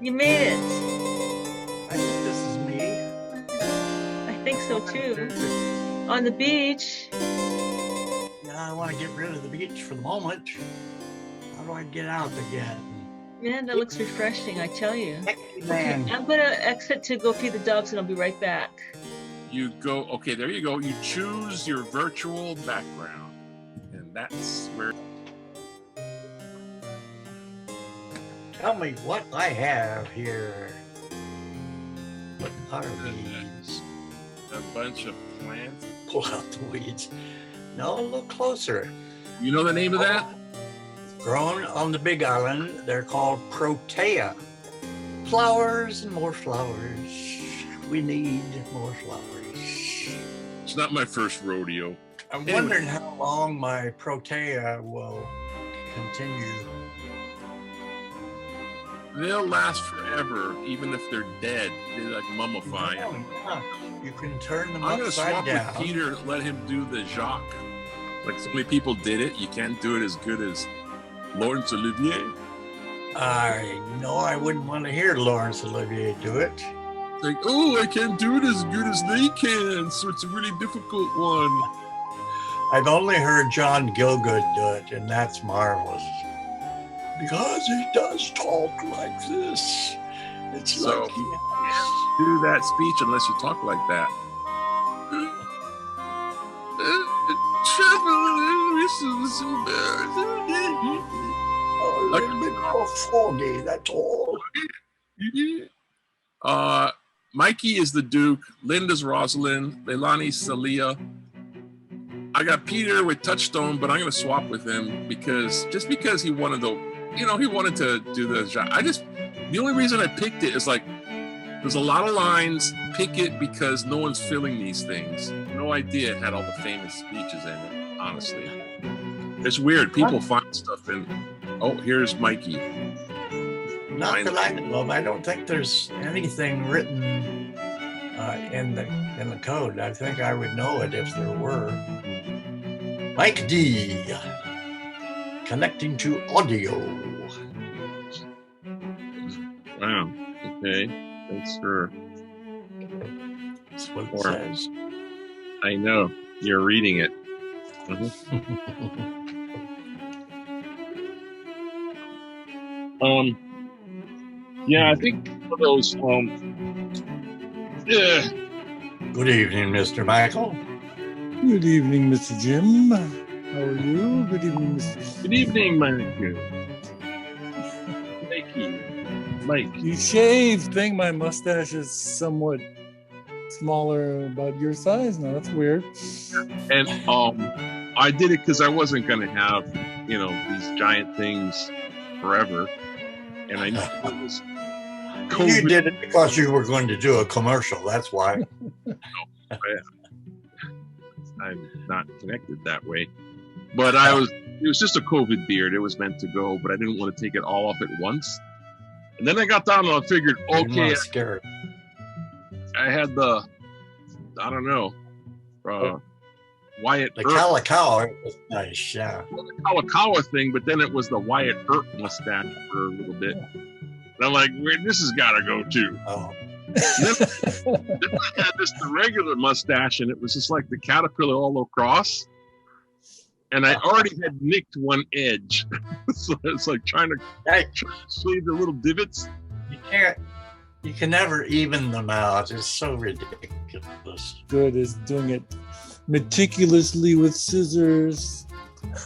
You made it. I think this is me. I think so too. On the beach. Yeah, I want to get rid of the beach for the moment. How do I get out again? Man, that looks refreshing, I tell you. Man. Okay, I'm gonna exit to go feed the dogs and I'll be right back. You go, okay, there you go. You choose your virtual background. And that's where... Tell me what I have here. What are these? A bunch of plants. Pull out the weeds. No, look closer. You know the name of that? Grown on the Big Island, they're called protea. Flowers and more flowers. We need more flowers. It's not my first rodeo. I'm wondering how long my protea will continue. They'll last forever, even if they're dead. They like mummify. Oh, yeah. You can turn them I'm going to upside swap down. with Peter, let him do the Jacques. Like so many people did it. You can't do it as good as Laurence Olivier. I know I wouldn't want to hear Laurence Olivier do it. Like, oh, I can't do it as good as they can, so it's a really difficult one. I've only heard John Gielgud do it, and that's marvelous. Because he does talk like this. It's So, like he do that speech unless you talk like that. a little bit more foggy, that's all. Mikey is the Duke, Linda's Rosalind, Leilani's Celia. I got Peter with Touchstone, but I'm going to swap with him because he wanted to do the job. The only reason I picked it is like, there's a lot of lines. Pick it because no one's filling these things. No idea it had all the famous speeches in it, honestly. It's weird. People find stuff in. Oh, here's Mikey. Not that I know of. I don't think there's anything written in the code. I think I would know it if there were. Mike D. Connecting to audio. Wow. Okay. Thanks for. That's what it says. I know. You're reading it. Yeah, I think one of those. Yeah. Good evening, Mr. Michael. Good evening, Mr. Jim. How are you? Good evening, Mr. Good evening, Mikey. Mike. You shaved thing. My mustache is somewhat smaller, about your size now. That's weird. And I did it because I wasn't going to have, these giant things forever. And I knew it was COVID. You did it because you were going to do a commercial. That's why. I'm not connected that way. But it was just a COVID beard. It was meant to go, but I didn't want to take it all off at once. And then I got down and I figured, okay, scared. I had the, Wyatt the Earp. Kalakaua was nice, yeah. Well, the Kalakaua thing, but then it was the Wyatt Earp mustache for a little bit. And I'm like, this has got to go too. Oh. Then I had just the regular mustache, and it was just like the caterpillar all across. And I already had nicked one edge. So it's like trying to shave the little divots. You can never even them out. It's so ridiculous. Good is doing it meticulously with scissors.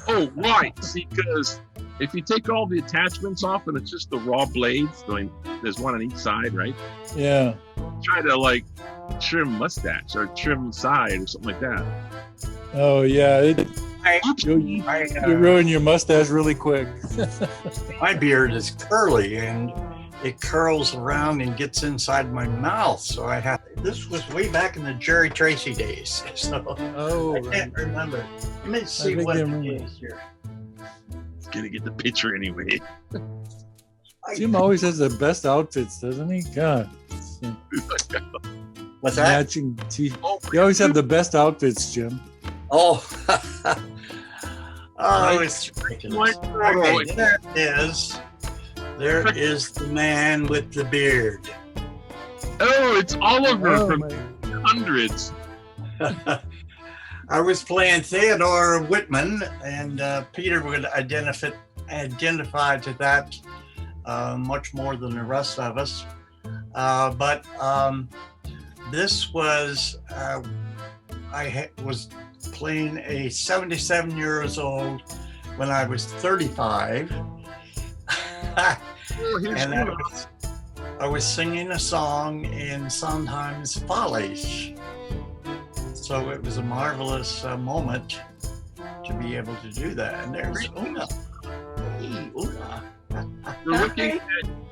Oh, right. See, because if you take all the attachments off and it's just the raw blades, there's one on each side, right? Yeah. Try to trim mustache or trim side or something like that. Oh, yeah. You ruin your mustache really quick. My beard is curly and it curls around and gets inside my mouth. So this was way back in the Jerry Tracy days. So I can't remember. Let me see what it is here. It's gonna get the picture anyway. Jim always has the best outfits, doesn't he? God. What's that? Matching You always have the best outfits, Jim. Oh, Oh, it's ridiculous. Okay, there it is. There is the man with the beard. Oh, it's Oliver Oh, from my- Hundreds. I was playing Theodore Whitman, and Peter would identify to that much more than the rest of us. But this was, was playing a 77 years old when I was 35. And I was singing a song in Sondheim's Follies. So it was a marvelous moment to be able to do that. And there's Una. Hey, Una.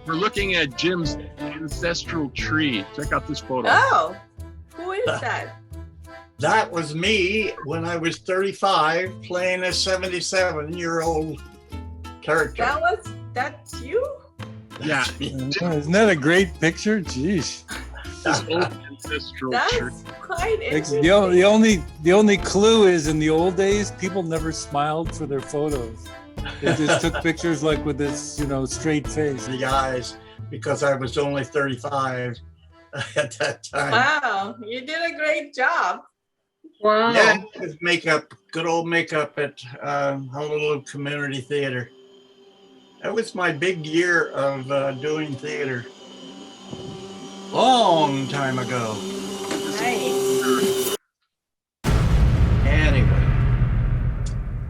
We're looking at Jim's ancestral tree. Check out this photo. Oh, who is that? That was me when I was 35 playing a 77-year-old character. That's you? Yeah, Isn't that a great picture? Jeez. his old ancestral tree. That's quite interesting. The only clue is in the old days, people never smiled for their photos. They just took pictures like with this, straight face. The eyes, because I was only 35 at that time. Wow, you did a great job. Wow. Yeah, with makeup, good old makeup at Honolulu Community Theater. That was my big year of doing theater. Long time ago. Nice. Anyway,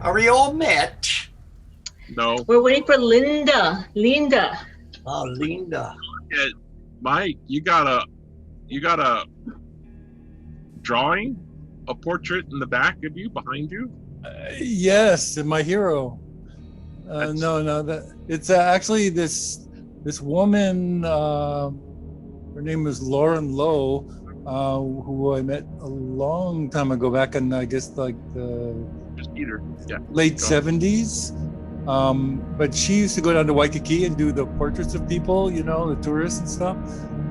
are we all met? No, We're waiting for Linda. Oh, Linda. yeah, Mike, you got a drawing, a portrait in the back of you, behind you. Yes, and my hero. It's actually this woman. Her name is Lauren Lowe, who I met a long time ago, back in I guess like the Just Peter. Yeah. late '70s. But she used to go down to Waikiki and do the portraits of people, the tourists and stuff.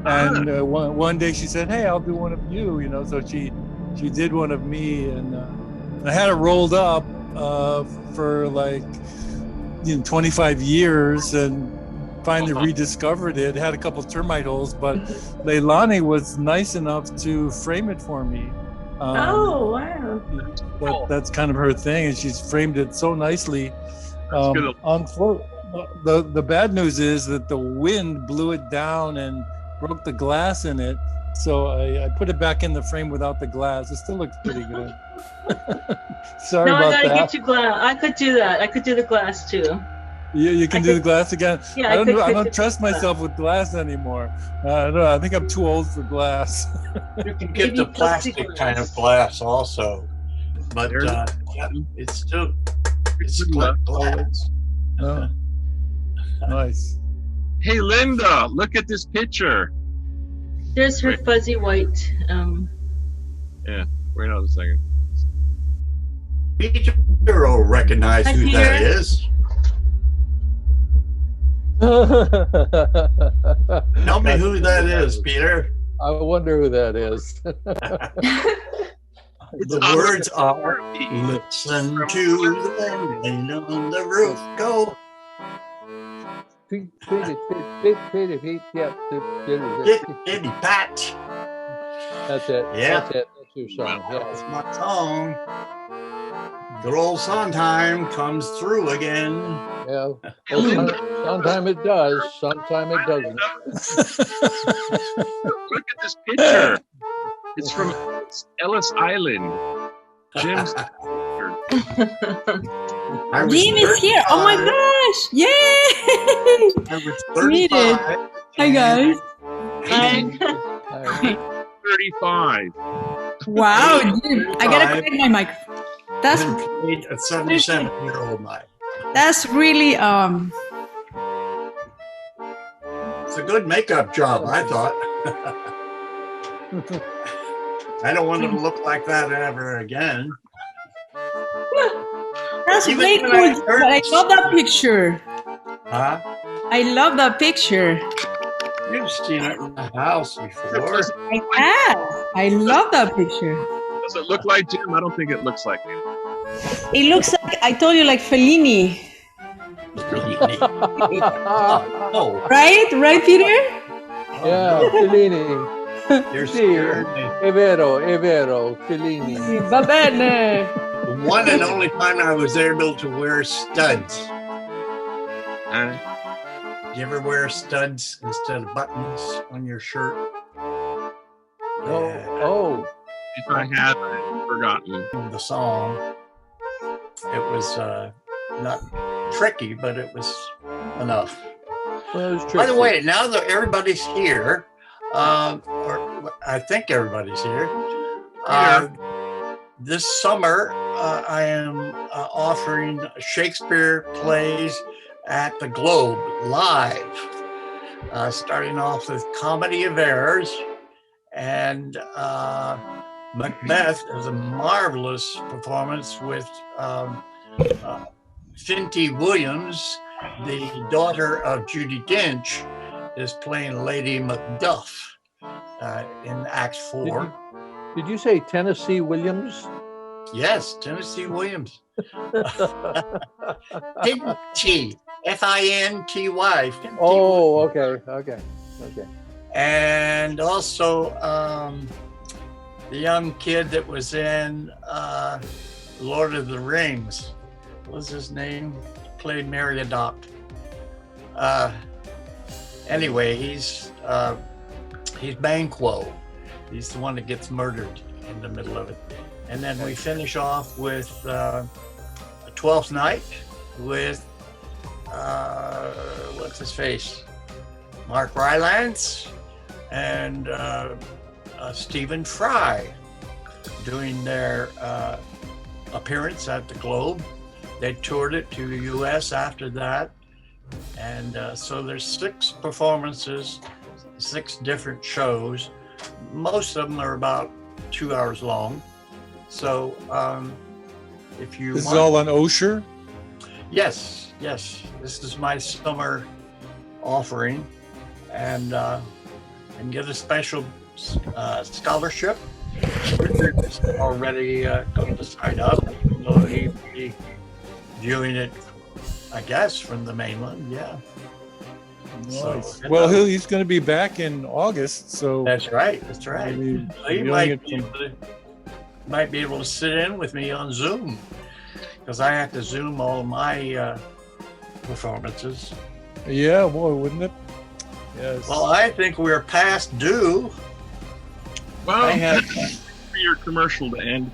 And one day she said, "Hey, I'll do one of you," So she did one of me, and I had it rolled up for like 25 years, and finally rediscovered it. It had a couple termite holes, but Leilani was nice enough to frame it for me. Oh, wow. That's kind of her thing, and she's framed it so nicely. Good. The bad news is that the wind blew it down and broke the glass in it. So I put it back in the frame without the glass. It still looks pretty good. Sorry No, about I gotta that. get you glass. I could do that. I could do the glass too. You can do the glass again. Yeah, I I don't could trust myself with glass anymore. I don't know. I think I'm too old for glass. You can get the plastic kind of glass also, but it's still split glass. Oh, nice. Hey, Linda, look at this picture. There's her fuzzy white. Yeah, wait on a second. Peter will recognize Hi, who Peter. that is. Tell me who that is, Peter. I wonder who that is. The words are, listen to the rain on the roof go. Itty pat. That's it. Yeah. That's it. That's your song. That's Yeah. my song. Good old Sondheim comes through again. Yeah. Well, sometime it does. Sometime it doesn't. Look at this picture. It's from Ellis Island. Jim's I was Jim is here. Oh my 35. gosh. Yay. I was Made it. 35. Hi, guys. All right. 35. Wow. Jim, I gotta connect my microphone. That's And played a 77-year-old night. really It's a good makeup job, I thought. I don't want to look like that ever again. that's Even way when I cool. heard- But I love that picture. Huh? I love that picture. You've seen it in the house before. I have. I love that picture. Does it look like Jim? I don't think it looks like him. It looks like I told you like Fellini, Oh, right, Peter? Yeah, Fellini. you're Sì, scaring me. è vero, Fellini. Va bene. The one and only time I was able to wear studs. Uh, Do you ever wear studs instead of buttons on your shirt? Oh, if I had, I'd forgotten. The song. It was not tricky, but it was enough. well, it's By the tricky. way, now that everybody's here, or I think everybody's here, this summer I am offering Shakespeare plays at the Globe live, starting off with Comedy of Errors, and Macbeth is a marvelous performance with Finty Williams, the daughter of Judi Dench, is playing Lady Macduff in Act 4. Did you say Tennessee Williams? Yes, Tennessee Williams. Finty, F-I-N-T-Y. Finty Oh, okay. And also the young kid that was in Lord of the Rings. What was his name? He played Meriadoc. Anyway, he's Banquo. He's the one that gets murdered in the middle of it. And then we finish off with Twelfth Night with what's his face? Mark Rylance and Stephen Fry doing their appearance at the Globe. They toured it to the US after that. And so there's 6 performances, 6 different shows. Most of them are about 2 hours long. So if you This want, is all on Osher? yes, this is my summer offering, and get a special scholarship. Richard's already going to sign up. So he'll be viewing it, I guess, from the mainland. Yeah. Nice. So, Well, he's going to be back in August, so That's right. That's right. maybe So you viewing it might be able to sit in with me on Zoom, because I have to Zoom all my performances. yeah, boy, wouldn't it? Yes. Well, I think we're past due. Well, I have for your commercial to end.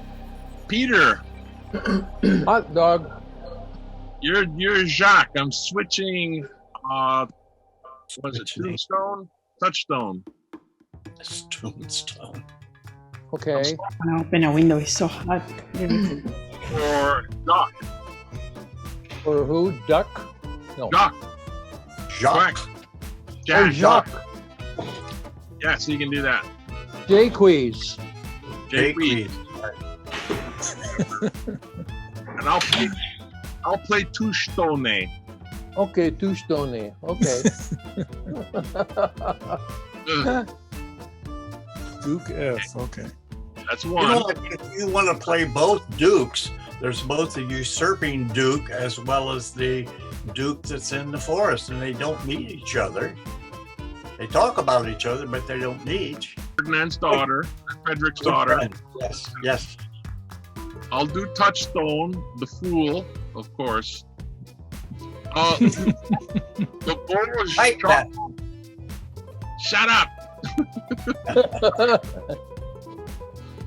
Peter, Hot dog. you're Jacques. I'm switching. Was it Tombstone? Touchstone. Tombstone. Okay. I wanna open a window. It's so hot. Or Doc. For who? Duck? No. Doc. Jacques. Jack. Jacques. Yeah, so you can do that. Jayquees. JP. And I'll play Touchstone. Okay, Touchstone. Okay. Duke F. Okay. That's You one. know, if you want to play both dukes, there's both the usurping duke as well as the duke that's in the forest, and they don't meet each other. They talk about each other, but they don't meet. Ferdinand's daughter, Frederick's daughter. Yes, yes. I'll do Touchstone, the fool, of course. The bull was Like that. Shut up.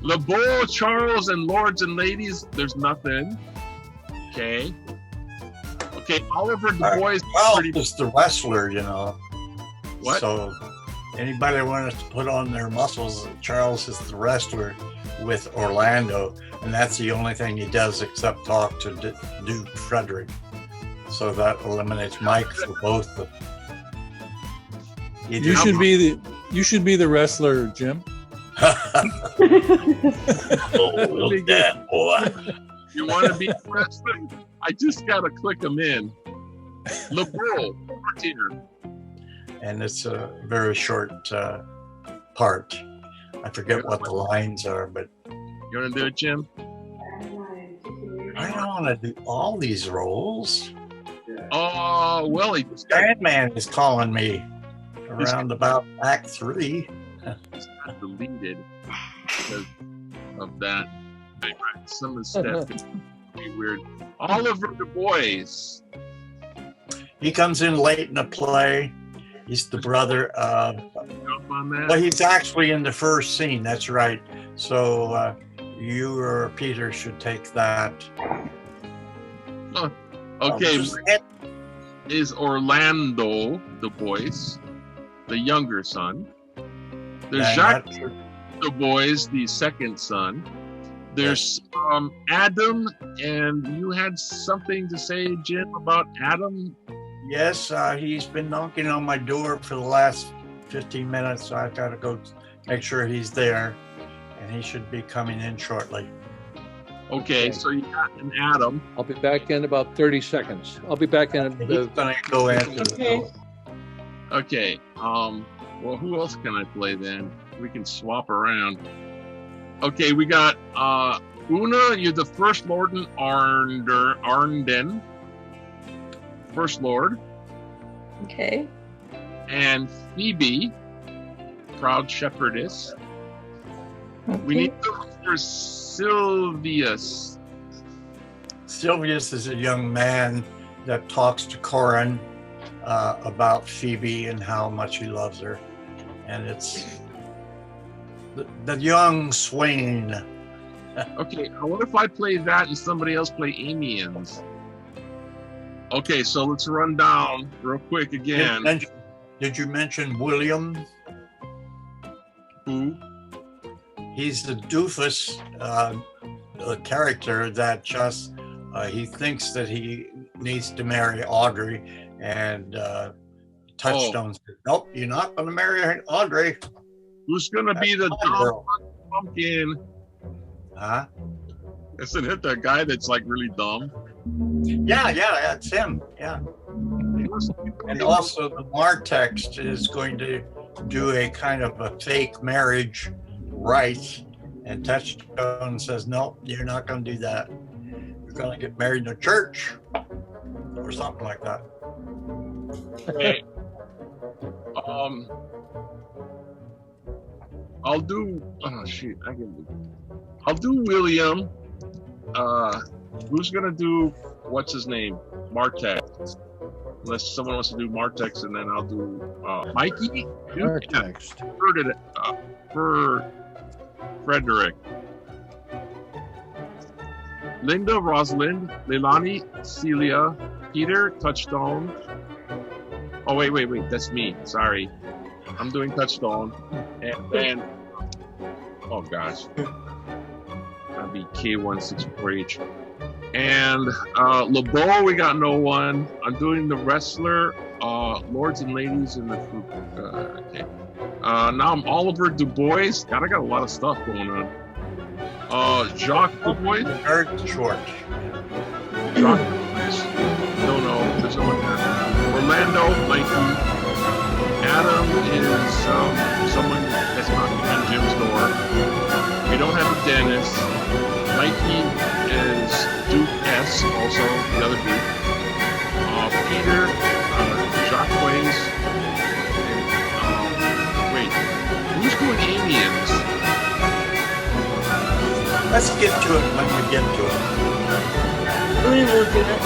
Le Beau, Charles, and lords and ladies, there's nothing. Okay. Oliver Dubois is Well, pretty. it's the wrestler, you know. What? So anybody wants to put on their muscles, Charles is the wrestler with Orlando, and that's the only thing he does except talk to Duke Frederick. So that eliminates Mike for both of them. You should be the wrestler, Jim. Oh, look that boy. You want to be the wrestler? I just got to click them in. Le Beau, here. And it's a very short part. I forget what the lines are, but You want to do it, Jim? I don't want to do all these roles. Oh, well, he just got Sandman is calling me around about Act 3. deleted because of that. Some of the stuff is pretty weird. Oliver Du Bois. He comes in late in the play. He's the brother of. Jump on that. Well, he's actually in the first scene. That's right. So you or Peter should take that. Okay, Just- is Orlando Du Bois, the younger son. There's Yeah, Jacques that's- Du Bois, the second son. There's Adam, and you had something to say, Jim, about Adam. Yes, he's been knocking on my door for the last 15 minutes, so I've got to go make sure he's there, and he should be coming in shortly. Okay, so you got an Adam. I'll be back in about 30 seconds. I'll be back in. He's going to go answer the Okay. door. Okay, well, who else can I play then? We can swap around. Okay, we got Una, you're the First Lord in Arnden. First Lord. Okay. And Phoebe, Proud Shepherdess. We need to look for Sylvius. Sylvius is a young man that talks to Corin about Phoebe and how much he loves her. And it's the young swain. Okay, what if I play that and somebody else play Amiens? Okay, so let's run down real quick again. Did you mention William? Who? He's the doofus character that just he thinks that he needs to marry Audrey, and Touchstone says, "Nope, you're not going to marry Audrey." Who's gonna be the That's my dumb girl. pumpkin? Huh? Isn't it the guy that's like really dumb? Yeah, that's him. Yeah. And also, the Martext is going to do a kind of a fake marriage rite, and Touchstone says, "No, you're not going to do that. You're going to get married in a church or something like that." Okay. I'll do. Oh shoot! I'll do William. Who's gonna do? What's his name? Martex. Unless someone wants to do Martex, and then I'll do Mikey. Martext. For Frederick. Linda, Rosalind, Leilani, Celia, Peter, Touchstone. Oh wait, that's me. Sorry, I'm doing Touchstone, and then oh gosh, that'd be K164H. And LeBeau, we got no one. I'm doing the wrestler, lords and ladies in the okay. Now I'm Oliver Du Bois. God, I got a lot of stuff going on. Jacques Du Bois. Nerd short. Jacques Du Bois. No, there's no one there. Orlando, Mikey. Adam is someone that's knocking on Jim's door. We don't have a dentist. Mikey is Duke S, also the other Duke. Peter, Jacques Ways. Wait, who's doing Amiens? Let's get to it when we get to it. We will do it.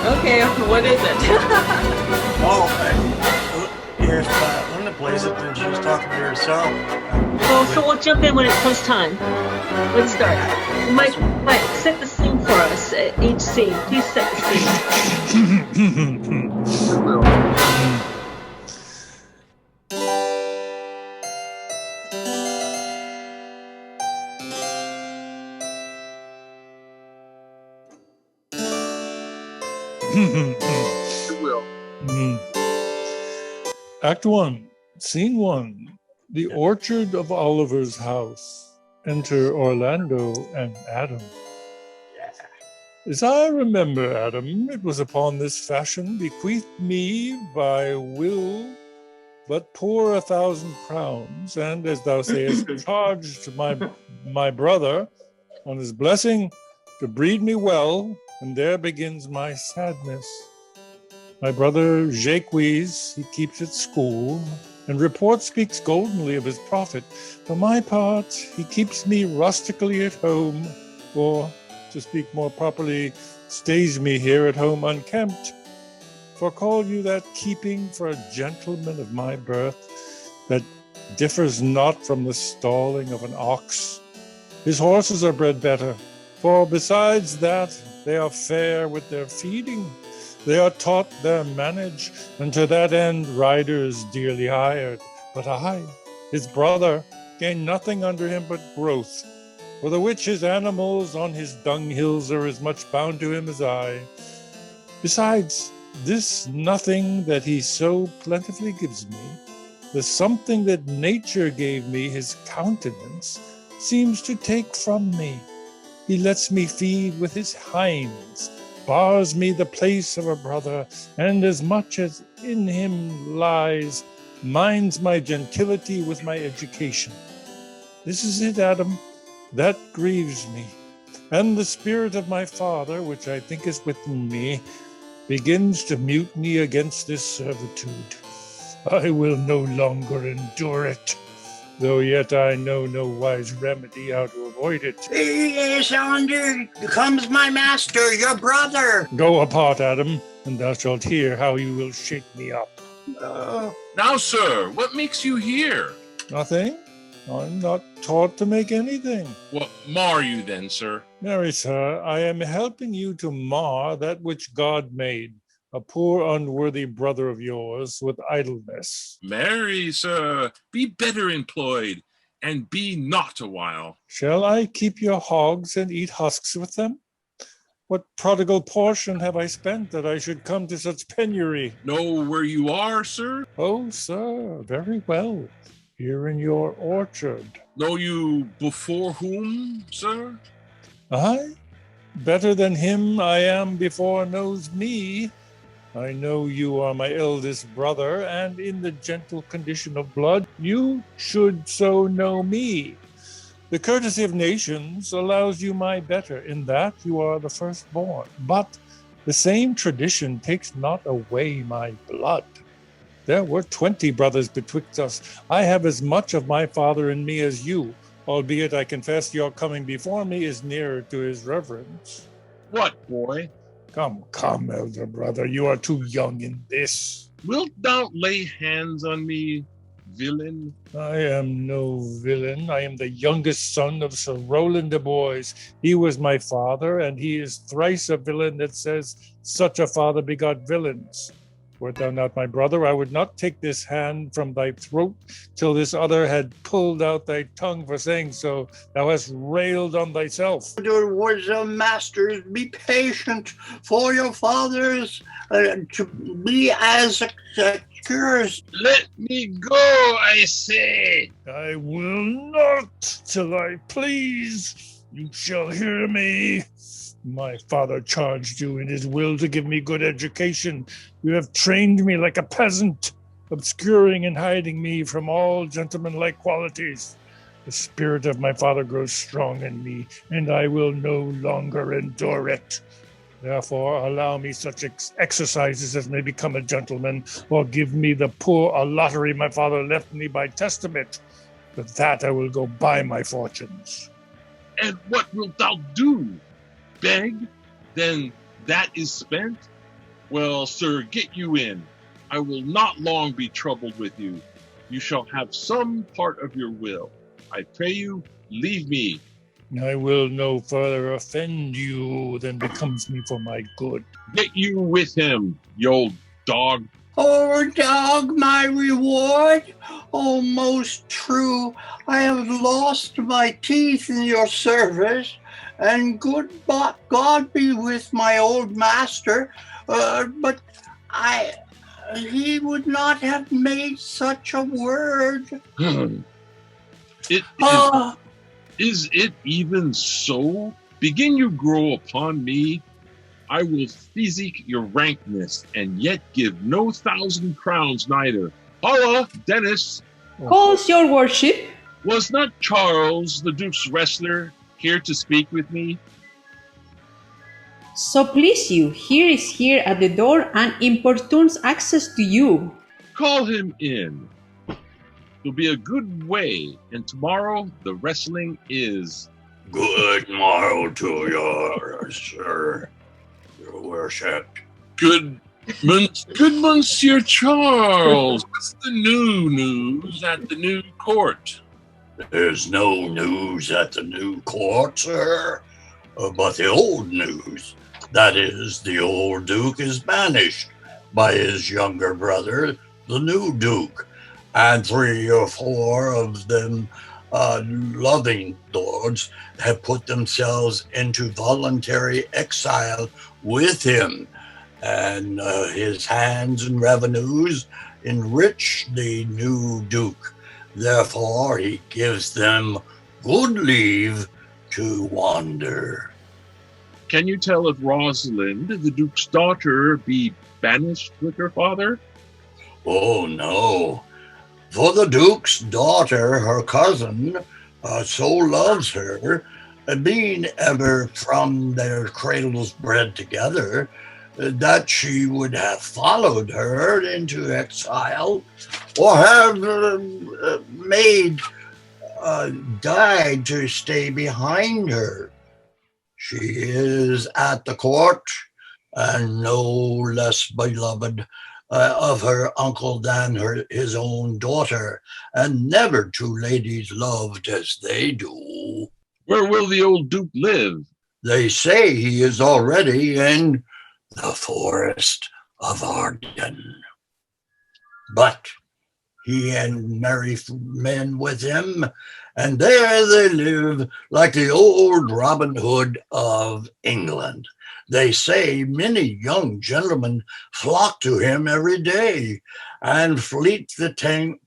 Okay, what is it? Oh, here's Linda plays it, and she's talking to herself. Well, so we'll jump in when it comes time. Let's start. Mike, set the scene for us. Each scene. Please set the scene. Act 1, Scene 1, the orchard of Oliver's house. Enter Orlando and Adam. As I remember, Adam, it was upon this fashion bequeathed me by will but poor 1,000 crowns, and as thou sayest, charged my brother on his blessing to breed me well, and there begins my sadness. My brother Jacques, he keeps at school, and report speaks goldenly of his prophet. For my part, he keeps me rustically at home, or, to speak more properly, stays me here at home unkempt. For call you that keeping for a gentleman of my birth, that differs not from the stalling of an ox? His horses are bred better, for besides that, they are fair with their feeding. They are taught their manage, and to that end riders dearly hired. But I, his brother, gain nothing under him but growth, for the which his animals on his dunghills are as much bound to him as I. Besides this nothing that he so plentifully gives me, the something that nature gave me, his countenance, seems to take from me. He lets me feed with his hinds, bars me the place of a brother, and as much as in him lies, minds my gentility with my education. This is it, Adam, that grieves me. And the spirit of my father, which I think is within me, begins to mutiny against this servitude. I will no longer endure it, though yet I know no wise remedy how to avoid it. Yes, yonder comes my master, your brother. Go apart, Adam, and thou shalt hear how you will shake me up. Now, sir, what makes you here? Nothing. I'm not taught to make anything. What mar you then, sir? Marry, sir, I am helping you to mar that which God made, a poor unworthy brother of yours, with idleness. Marry, sir, be better employed, and be not a while. Shall I keep your hogs and eat husks with them? What prodigal portion have I spent that I should come to such penury? Know where you are, sir? Oh, sir, very well. Here in your orchard. Know you before whom, sir? I? Better than him I am before knows me. I know you are my eldest brother, and in the gentle condition of blood, you should so know me. The courtesy of nations allows you my better, in that you are the firstborn. But the same tradition takes not away my blood. There were 20 brothers betwixt us. I have as much of my father in me as you, albeit I confess your coming before me is nearer to his reverence. What, boy? Come, elder brother, you are too young in this. Wilt thou lay hands on me, villain? I am no villain. I am the youngest son of Sir Roland de Boys. He was my father, and he is thrice a villain that says such a father begot villains. Wert thou not my brother, I would not take this hand from thy throat till this other had pulled out thy tongue for saying so. Thou hast railed on thyself. Your words of masters, be patient, for your fathers to be as cures. Let me go, I say. I will not till I please. You shall hear me. My father charged you in his will to give me good education. You have trained me like a peasant, obscuring and hiding me from all gentlemanlike qualities. The spirit of my father grows strong in me, and I will no longer endure it. Therefore, allow me such exercises as may become a gentleman, or give me the poor allottery my father left me by testament. With that I will go buy my fortunes. And what wilt thou do? Beg? Then that is spent? Well, sir, get you in. I will not long be troubled with you. You shall have some part of your will. I pray you, leave me. I will no further offend you than becomes me for my good. Get you with him, you old dog. Oh, dog, my reward. Oh, most true. I have lost my teeth in your service, and good God be with my old master. But he would not have made such a word. Is it even so? Begin you grow upon me. I will physique your rankness, and yet give no 1,000 crowns neither. Holla, Dennis. Calls your worship. Was not Charles, the Duke's wrestler, here to speak with me? So please you, here at the door and importunes access to you. Call him in. It'll be a good way, and tomorrow the wrestling is. Good morrow to you, sir, your worship. Good Monsieur Charles. What's the new news at the new court? There's no news at the new court, sir, but the old news. That is, the old Duke is banished by his younger brother, the new Duke, and 3 or 4 of them loving lords have put themselves into voluntary exile with him, and his hands and revenues enrich the new Duke. Therefore, he gives them good leave to wander. Can you tell if Rosalind, the Duke's daughter, be banished with her father? Oh, no. For the Duke's daughter, her cousin, so loves her, being ever from their cradles bred together, that she would have followed her into exile or have died to stay behind her. She is at the court and no less beloved of her uncle than his own daughter, and never 2 ladies loved as they do. Where will the old Duke live? They say he is already in the forest of Arden. But he and merry men with him, and there they live like the old Robin Hood of England. They say many young gentlemen flock to him every day and fleet the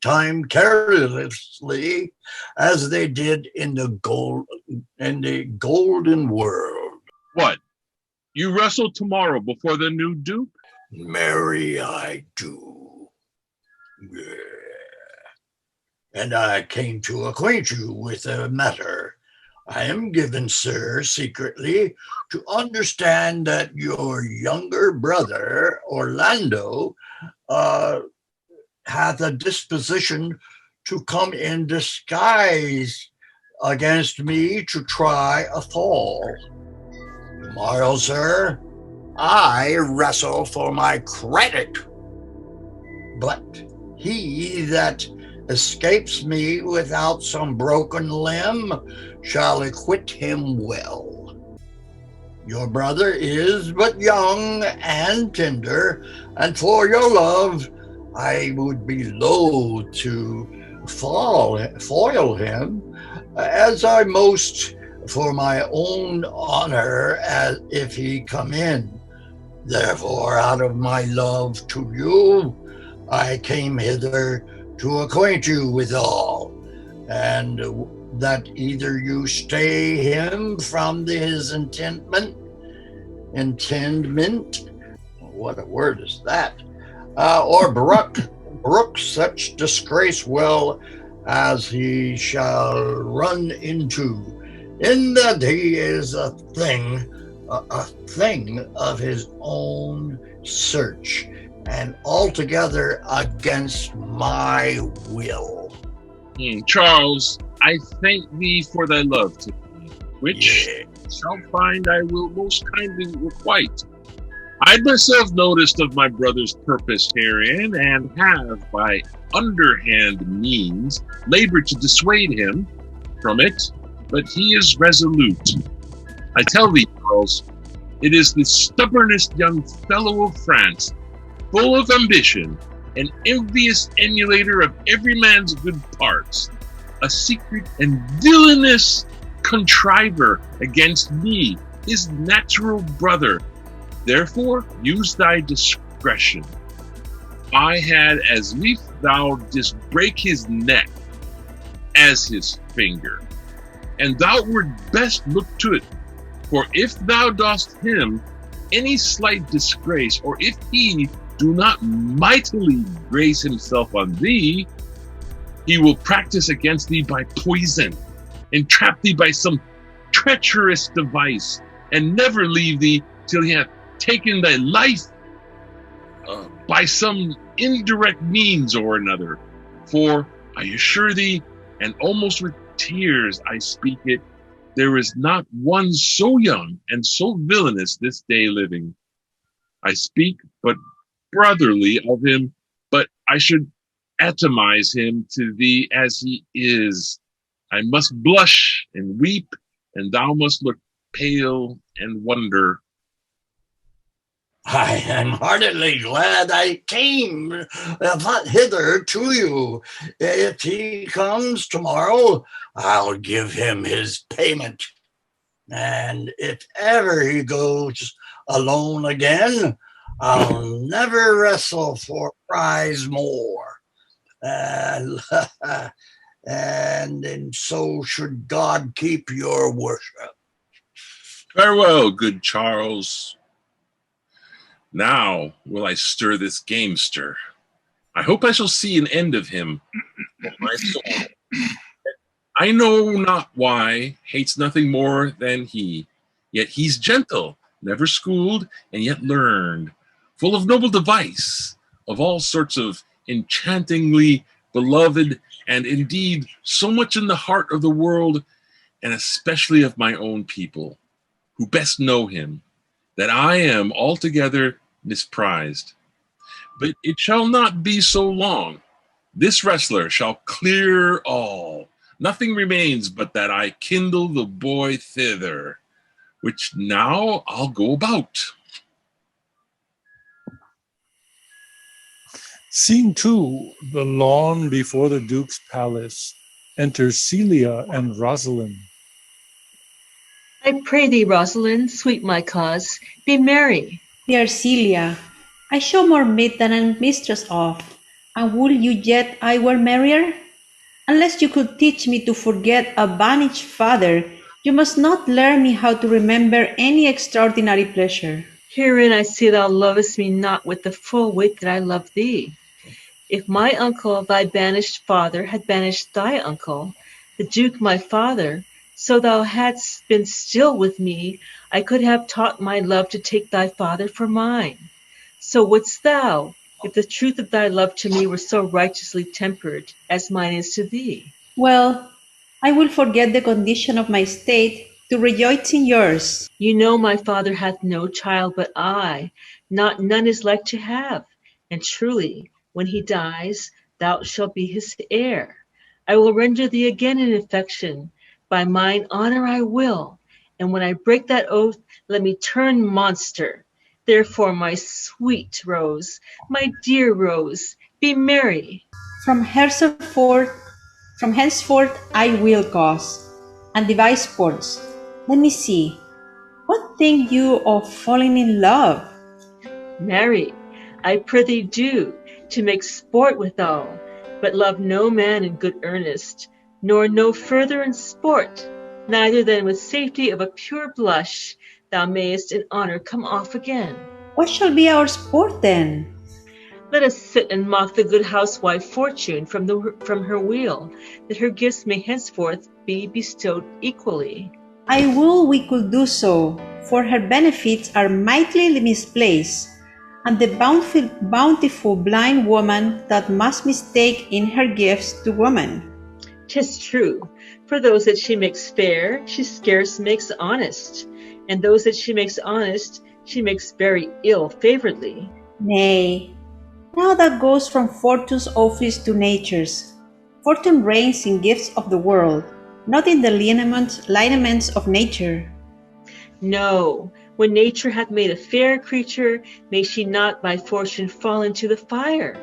time carelessly as they did in the golden world. What? You wrestle tomorrow before the new Duke? Marry, I do. Yeah. And I came to acquaint you with a matter. I am given, sir, secretly, to understand that your younger brother, Orlando, hath a disposition to come in disguise against me to try a fall. Tomorrow, sir, I wrestle for my credit, but he that escapes me without some broken limb shall acquit him well. Your brother is but young and tender, and for your love I would be loath to foil him, as I most for my own honor, as if he come in. Therefore, out of my love to you, I came hither to acquaint you with all, and that either you stay him from his intendment, what a word is that, or brook such disgrace well as he shall run into, in that he is a thing of his own search, and altogether against my will. Charles, I thank thee for thy love to me, which shall find I will most kindly requite. I myself noticed of my brother's purpose herein, and have by underhand means labored to dissuade him from it, but he is resolute. I tell thee, Charles, it is the stubbornest young fellow of France, full of ambition, an envious emulator of every man's good parts, a secret and villainous contriver against me, his natural brother. Therefore, use thy discretion. I had as lief thou didst break his neck as his finger, and thou wert best look to it. For if thou dost him any slight disgrace, or if he do not mightily grace himself on thee, he will practice against thee by poison, entrap thee by some treacherous device, and never leave thee till he hath taken thy life by some indirect means or another. For I assure thee, and almost with tears I speak it, there is not one so young and so villainous this day living. I speak but brotherly of him, but I should atomize him to thee as he is. I must blush and weep, and thou must look pale and wonder. I am heartily glad I came hither to you. If he comes tomorrow, I'll give him his payment. And if ever he goes alone again, I'll never wrestle for a prize more. And so should God keep your worship. Farewell, good Charles. Now will I stir this gamester. I hope I shall see an end of him. My soul. I know not why, hates nothing more than he. Yet he's gentle, never schooled, and yet learned, full of noble device, of all sorts of enchantingly beloved, and indeed so much in the heart of the world, and especially of my own people, who best know him, that I am altogether misprized. But it shall not be so long. This wrestler shall clear all. Nothing remains but that I kindle the boy thither, which now I'll go about. Scene 2, the lawn before the Duke's palace. Enter Celia and Rosalind. I pray thee, Rosalind, sweet my cause, be merry. Dear Celia, I show more meat than I'm mistress of, and would you yet I were merrier? Unless you could teach me to forget a banished father, you must not learn me how to remember any extraordinary pleasure. Herein I see thou lovest me not with the full weight that I love thee. If my uncle, thy banished father, had banished thy uncle, the Duke my father, so thou hadst been still with me, I could have taught my love to take thy father for mine. So wouldst thou, if the truth of thy love to me were so righteously tempered as mine is to thee. Well, I will forget the condition of my state to rejoice in yours. You know my father hath no child but I, none is like to have, and truly, when he dies, thou shalt be his heir. I will render thee again in affection, by mine honor I will, and when I break that oath, let me turn monster. Therefore, my sweet Rose, my dear Rose, be merry. From henceforth I will cause, and devise sports. Let me see, what think you of falling in love? Marry, I prithee do, to make sport withal, but love no man in good earnest, nor no further in sport, neither than with safety of a pure blush thou mayest in honor come off again. What shall be our sport then? Let us sit and mock the good housewife Fortune from her wheel, that her gifts may henceforth be bestowed equally. I would we could do so, for her benefits are mightily misplaced, and the bountiful blind woman that must mistake in her gifts to woman. 'Tis true, for those that she makes fair, she scarce makes honest, and those that she makes honest, she makes very ill favoredly. Nay, now that goes from Fortune's office to Nature's. Fortune reigns in gifts of the world, not in the lineaments of nature. No, when nature hath made a fair creature, may she not by fortune fall into the fire.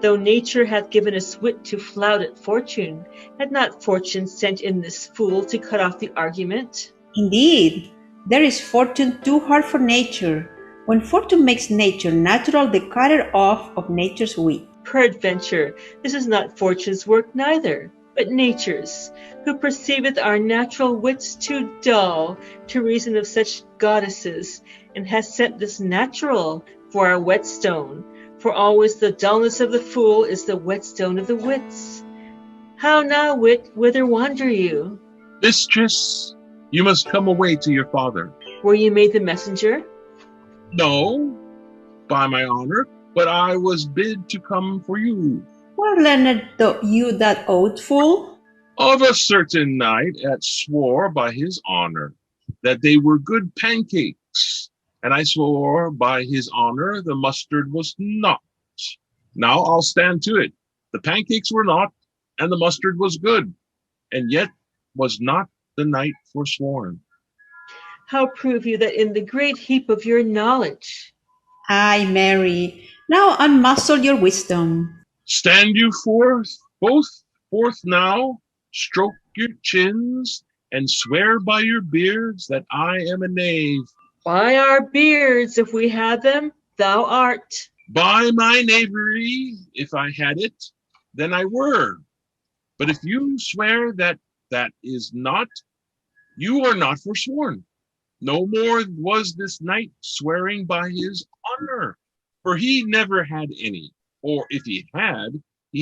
Though nature hath given us wit to flout at fortune, had not fortune sent in this fool to cut off the argument? Indeed, there is fortune too hard for nature. When fortune makes nature natural, the cutter off of nature's wit. Peradventure, this is not fortune's work neither, but nature's, who perceiveth our natural wits too dull to reason of such goddesses, and hath sent this natural for our whetstone, for always the dullness of the fool is the whetstone of the wits. How now, wit, whither wander you? Mistress, you must come away to your father. Were you made the messenger? No, by my honor, but I was bid to come for you. Where learned you that oath, fool? Of a certain knight that swore by his honor that they were good pancakes, and I swore by his honor the mustard was not. Now I'll stand to it. The pancakes were not, and the mustard was good, and yet was not the knight forsworn. How prove you that in the great heap of your knowledge? Ay, Mary, now unmuzzle your wisdom. Stand you both forth now, stroke your chins, and swear by your beards that I am a knave. By our beards, if we had them, thou art. By my knavery, if I had it, then I were. But if you swear that that is not, you are not forsworn. No more was this knight swearing by his honor, for he never had any, or if he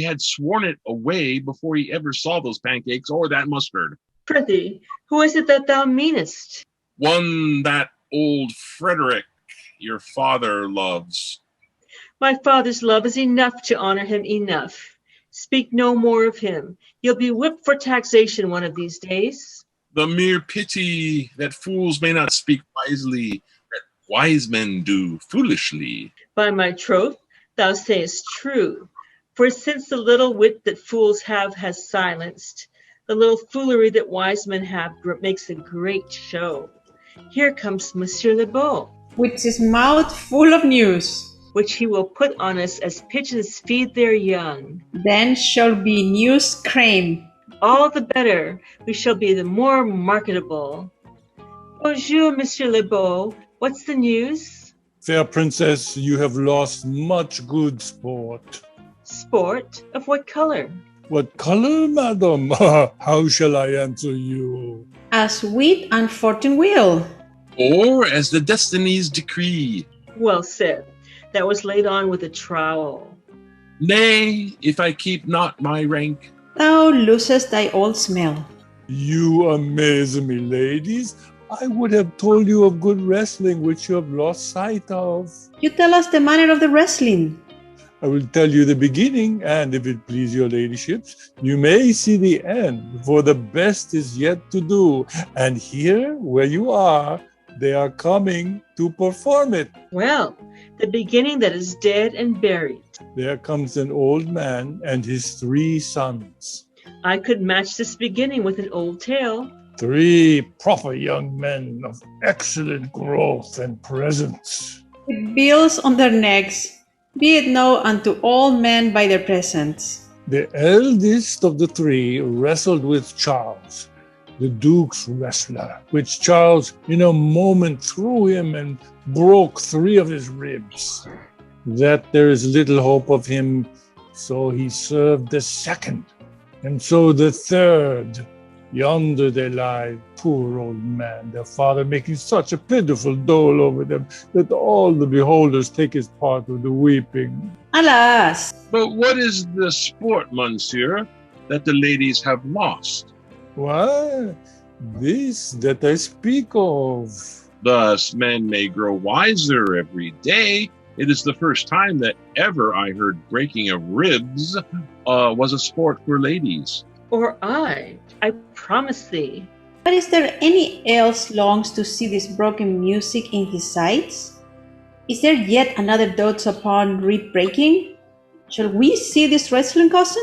had sworn it away before he ever saw those pancakes or that mustard. Prithee, who is it that thou meanest? One that old Frederick, your father, loves. My father's love is enough to honor him enough. Speak no more of him. He'll be whipped for taxation one of these days. The mere pity that fools may not speak wisely, that wise men do foolishly. By my troth, thou sayest true. For since the little wit that fools have has silenced, the little foolery that wise men have makes a great show. Here comes Monsieur Le Beau, with his mouth full of news. Which he will put on us as pigeons feed their young. Then shall be news cream. All the better, we shall be the more marketable. Bonjour, Monsieur Le Beau. What's the news? Fair princess, you have lost much good sport. Sport? Of what color? What color, madam? How shall I answer you? As wit and fortune will. Or as the destinies decree. Well said. That was laid on with a trowel. Nay, if I keep not my rank, thou losest thy old smell. You amaze me, ladies. I would have told you of good wrestling, which you have lost sight of. You tell us the manner of the wrestling. I will tell you the beginning, and if it please your ladyships, you may see the end, for the best is yet to do. And here, where you are, they are coming to perform it. Well, the beginning that is dead and buried. There comes an old man and his 3 sons. I could match this beginning with an old tale. 3 proper young men of excellent growth and presence. With bills on their necks, be it known unto all men by their presence. The eldest of the 3 wrestled with Charles, the Duke's wrestler, which Charles in a moment threw him and broke 3 of his ribs. That there is little hope of him, so he served the 2nd, and so the 3rd. Yonder they lie, poor old man, their father making such a pitiful dole over them that all the beholders take his part with the weeping. Alas! But what is the sport, monsieur, that the ladies have lost? Why, this that I speak of. Thus men may grow wiser every day. It is the first time that ever I heard breaking of ribs was a sport for ladies. Or I promise thee. But is there any else longs to see this broken music in his sides? Is there yet another dotes upon rib breaking? Shall we see this wrestling, cousin?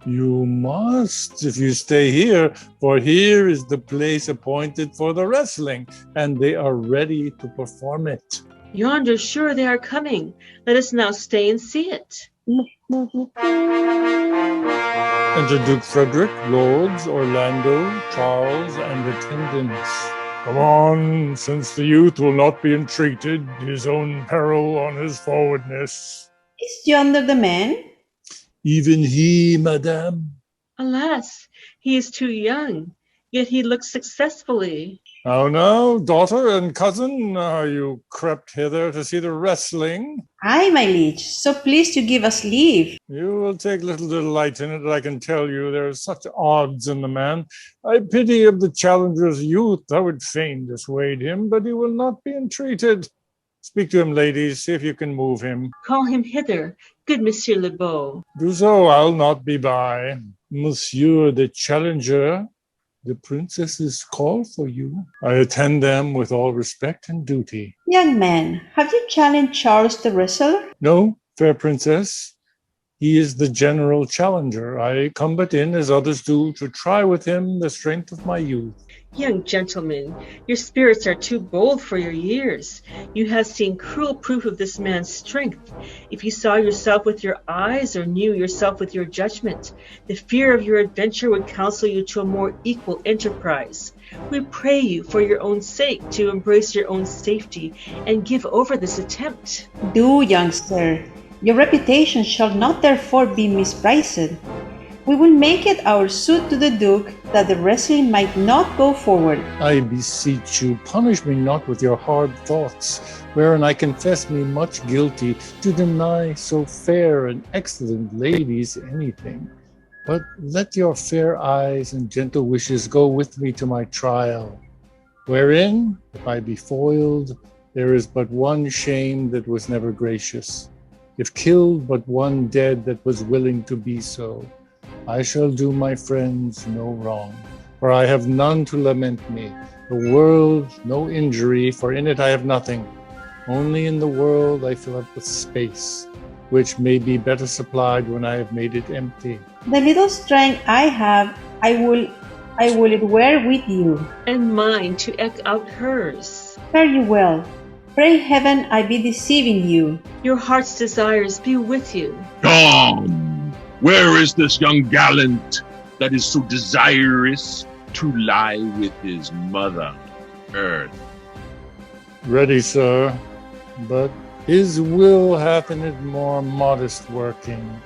You must, if you stay here, for here is the place appointed for the wrestling, and they are ready to perform it. Yonder, sure they are coming. Let us now stay and see it. Enter Duke Frederick, Lords, Orlando, Charles, and attendants. Come on, since the youth will not be entreated, his own peril on his forwardness. Is yonder the man? Even he, madame. Alas, he is too young, yet he looks successfully. How now, daughter and cousin, are you crept hither to see the wrestling? Aye, my liege, so pleased you give us leave. You will take little delight in it, I can tell you. There are such odds in the man. I pity of the challenger's youth. I would fain dissuade him, but he will not be entreated. Speak to him, ladies. See if you can move him. Call him hither, good Monsieur Le Beau. Do so, I'll not be by. Monsieur the Challenger, the princesses call for you. I attend them with all respect and duty. Young man, have you challenged Charles the wrestler? No, fair princess. He is the general challenger. I come but in, as others do, to try with him the strength of my youth. Young gentleman, your spirits are too bold for your years. You have seen cruel proof of this man's strength. If you saw yourself with your eyes or knew yourself with your judgment, the fear of your adventure would counsel you to a more equal enterprise. We pray you, for your own sake, to embrace your own safety and give over this attempt. Do, young sir. Your reputation shall not therefore be misprized. We will make it our suit to the Duke that the wrestling might not go forward. I beseech you, punish me not with your hard thoughts, wherein I confess me much guilty to deny so fair and excellent ladies anything. But let your fair eyes and gentle wishes go with me to my trial, wherein, if I be foiled, there is but one shame that was never gracious. If killed, but one dead that was willing to be so. I shall do my friends no wrong, for I have none to lament me. The world no injury, for in it I have nothing. Only in the world I fill up with space, which may be better supplied when I have made it empty. The little strength I have, I will it wear with you. And mine to eke out hers. Fare you well. Pray heaven I be deceiving you. Your heart's desires be with you. Come! Where is this young gallant that is so desirous to lie with his mother, Earth? Ready, sir, but his will hath in it more modest working.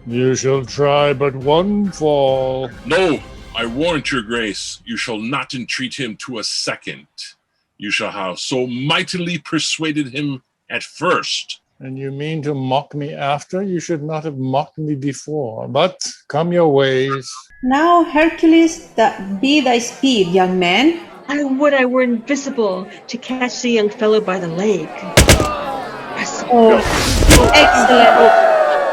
You shall try but one fall. No, I warrant your grace, you shall not entreat him to a second. You shall have so mightily persuaded him at first. And you mean to mock me after? You should not have mocked me before. But come your ways. Now, Hercules, that be thy speed, young man. I would I were invisible to catch the young fellow by the leg. Oh, excellent.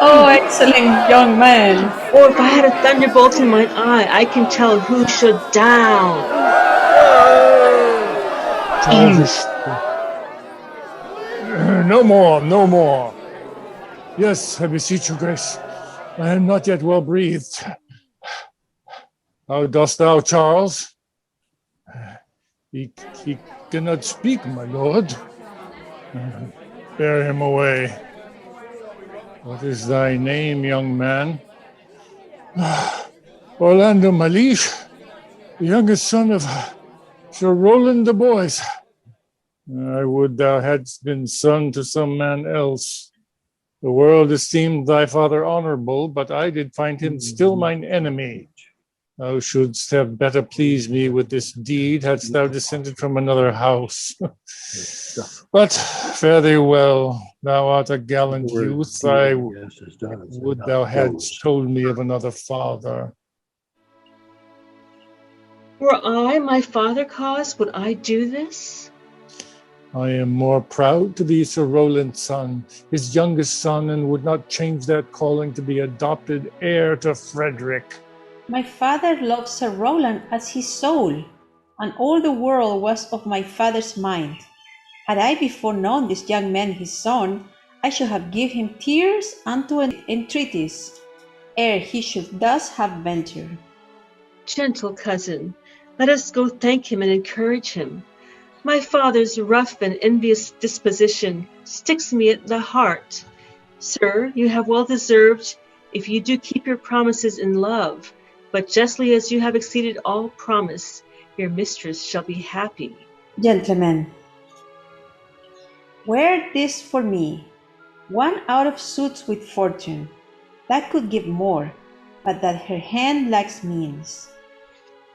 Oh, excellent, young man. Or if I had a thunderbolt in mine eye, I can tell who should down. No more, no more. Yes, I beseech you, Grace. I am not yet well breathed. How dost thou, Charles? He cannot speak, my lord. Bear him away. What is thy name, young man? Orlando Malish, the youngest son of Sir Roland de Boys. I would thou hadst been son to some man else. The world esteemed thy father honorable, but I did find him still mine enemy. Thou shouldst have better pleased me with this deed, hadst thou descended from another house. But fare thee well, thou art a gallant youth. I would thou hadst told me of another father. Were I my father cause, would I do this? I am more proud to be Sir Roland's son, his youngest son, and would not change that calling to be adopted heir to Frederick. My father loved Sir Roland as his soul, and all the world was of my father's mind. Had I before known this young man his son, I should have given him tears unto entreaties, ere he should thus have ventured. Gentle cousin, let us go thank him and encourage him. My father's rough and envious disposition sticks me at the heart. Sir, you have well deserved if you do keep your promises in love, but justly as you have exceeded all promise, your mistress shall be happy. Gentlemen, wear this for me, one out of suits with fortune, that could give more, but that her hand lacks means.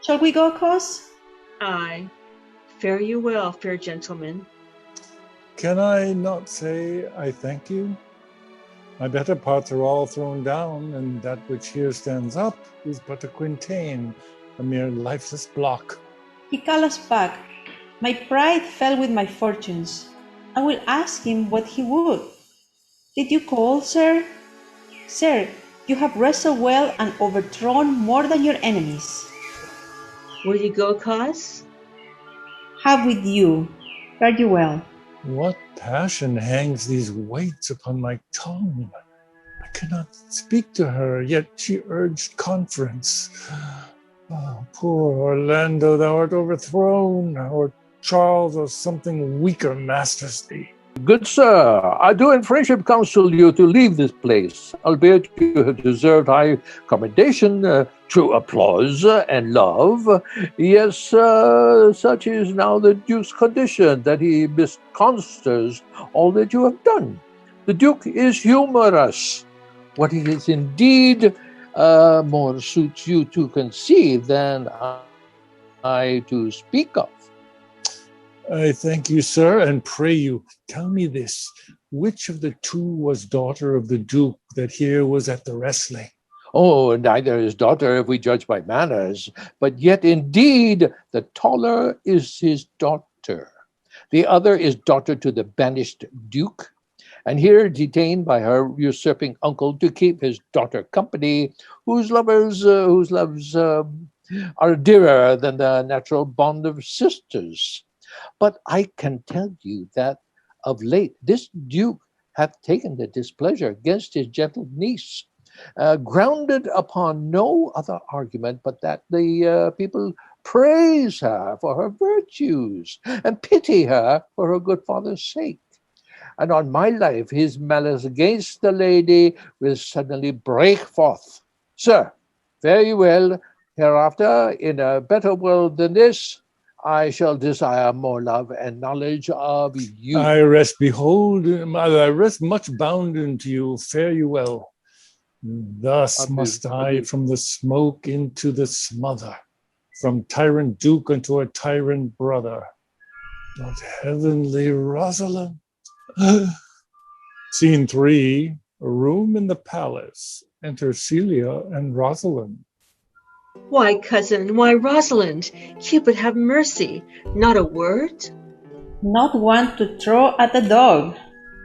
Shall we go, coz? Aye. Fare you well, fair gentleman. Can I not say I thank you? My better parts are all thrown down, and that which here stands up is but a quintain, a mere lifeless block. He call us back. My pride fell with my fortunes. I will ask him what he would. Did you call, sir? Sir, you have wrestled well and overthrown more than your enemies. Will you go, cause? Have with you. Fare you well. What passion hangs these weights upon my tongue? I cannot speak to her, yet she urged conference. Oh, poor Orlando, thou art overthrown, or Charles or something weaker masters thee. Good sir, I do in friendship counsel you to leave this place, albeit you have deserved high commendation, true applause, and love. Yes, such is now the Duke's condition, that he misconstrues all that you have done. The Duke is humorous. What it is indeed more suits you to conceive than I to speak of. I thank you, sir, and pray you, tell me this, which of the two was daughter of the Duke that here was at the wrestling? Oh, neither is daughter, if we judge by manners, but yet indeed the taller is his daughter. The other is daughter to the banished Duke, and here detained by her usurping uncle to keep his daughter company, whose loves are dearer than the natural bond of sisters. But I can tell you that of late this Duke hath taken the displeasure against his gentle niece, grounded upon no other argument but that the people praise her for her virtues and pity her for her good father's sake. And on my life, his malice against the lady will suddenly break forth. Sir, fare you well. Hereafter, in a better world than this, I shall desire more love and knowledge of you. I rest much bounden to you. Fare you well. Thus must I from the smoke into the smother, from tyrant Duke unto a tyrant brother. But heavenly Rosalind. Scene 3, a room in the palace. Enter Celia and Rosalind. Why, cousin, why, Rosalind, Cupid have mercy, not a word? Not one to throw at a dog.